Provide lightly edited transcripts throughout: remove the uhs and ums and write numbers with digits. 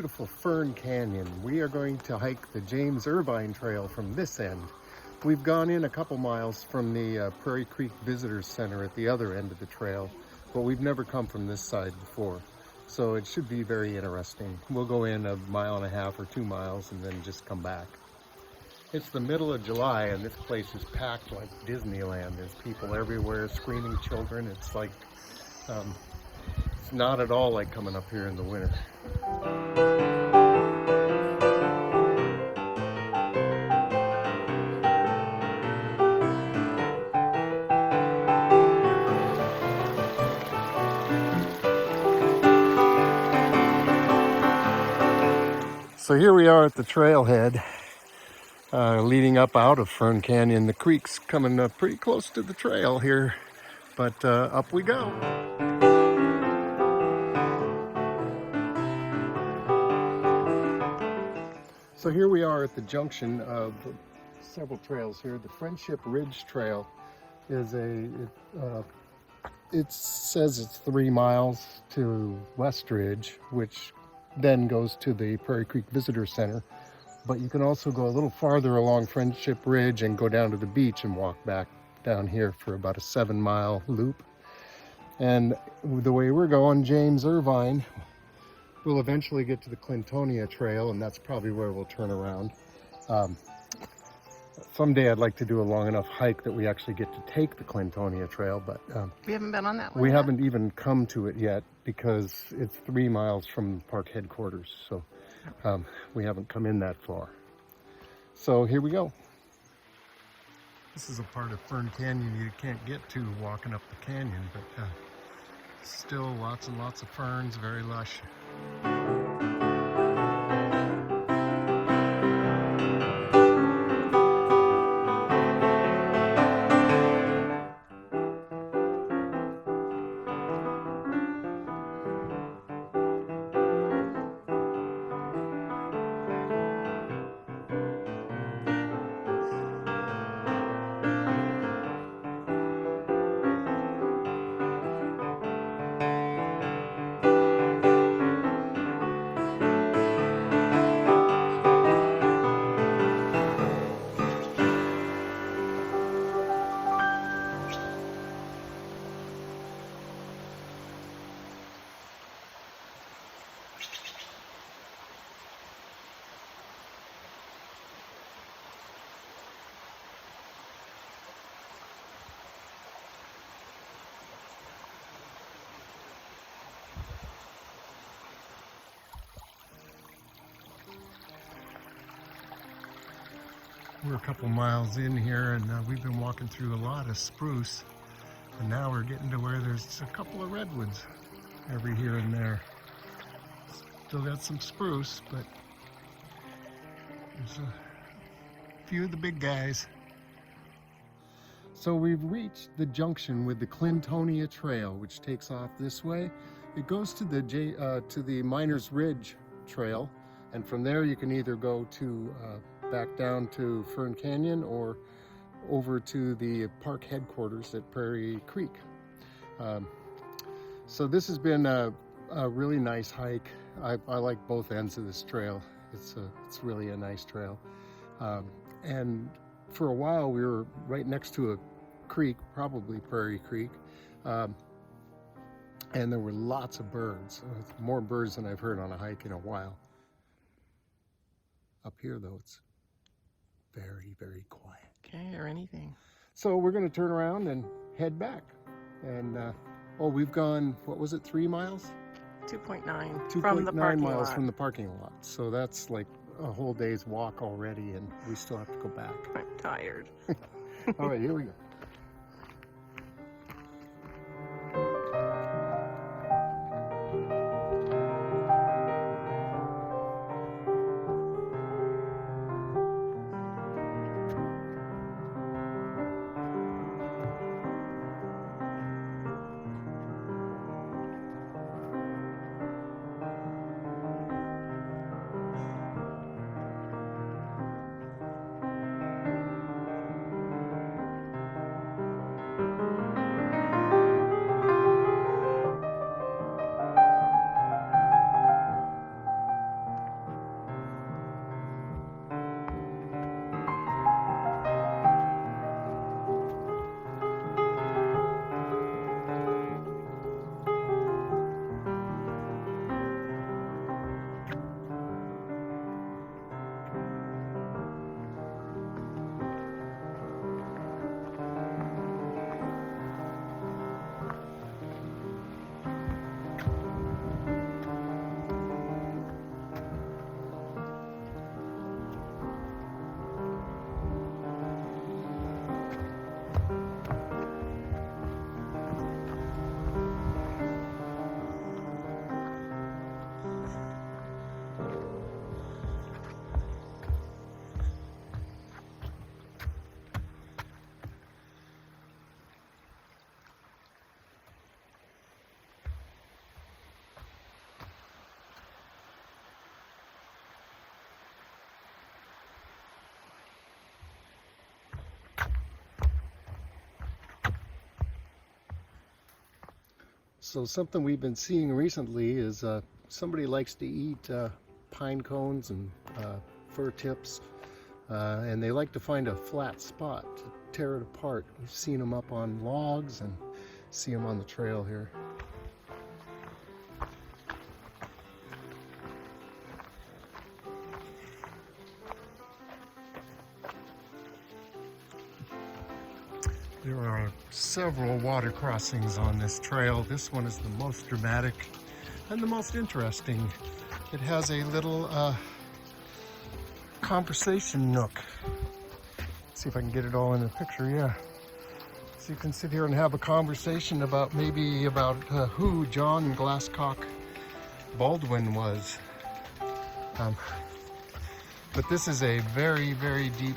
beautiful Fern Canyon. We are going to hike the James Irvine Trail from this end. We've gone in a couple miles from the Prairie Creek Visitors Center at the other end of the trail, but we've never come from this side before. So it should be very interesting. We'll go in 1.5 miles or 2 miles and then just come back. It's the middle of July and this place is packed like Disneyland. There's people everywhere, screaming children. It's like, it's not at all like coming up here in the winter. So here we are at the trailhead leading up out of Fern Canyon. The creek's coming pretty close to the trail here, but up we go. So here we are at the junction of several trails here. The Friendship Ridge Trail is it says it's 3 miles to West Ridge, which then goes to the Prairie Creek Visitors Center. But you can also go a little farther along Friendship Ridge and go down to the beach and walk back down here for about a 7-mile loop. And the way we're going, James Irvine, we'll eventually get to the Clintonia Trail, and that's probably where we'll turn around. Someday I'd like to do a long enough hike that we actually get to take the Clintonia Trail, but we haven't been on that one we yet. haven't even come to it yet because it's 3 miles from park headquarters. So we haven't come in that far. So here we go. This is a part of Fern Canyon you can't get to walking up the canyon, but still lots and lots of ferns, very lush. We're a couple miles in here and we've been walking through a lot of spruce, and now we're getting to where there's a couple of redwoods every here and there. Still got some spruce, but there's a few of the big guys. So we've reached the junction with the Clintonia Trail, which takes off this way. It goes to the Miners Ridge Trail, and from there you can either go to back down to Fern Canyon or over to the park headquarters at Prairie Creek. So this has been a really nice hike. I like both ends of this trail. It's really a nice trail. And for a while we were right next to a creek, probably Prairie Creek, and there were lots of birds, more birds than I've heard on a hike in a while. Up here though, it's very, very quiet. Okay, or anything. So we're going to turn around and head back. And we've gone, what was it, 3 miles? 2.9 from the parking miles lot. from the parking lot. So that's like a whole day's walk already, and we still have to go back. I'm tired. All right, here we go. So something we've been seeing recently is somebody likes to eat pine cones and fir tips, and they like to find a flat spot to tear it apart. We've seen them up on logs and see them on the trail here. There are several water crossings on this trail. This one is the most dramatic and the most interesting. It has a little conversation nook. Let's see if I can get it all in the picture, yeah. So you can sit here and have a conversation about who John Glasscock Baldwin was. But this is a very, very deep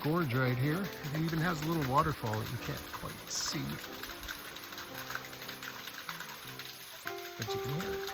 gorge right here. It even has a little waterfall that you can't quite see, but you can hear it.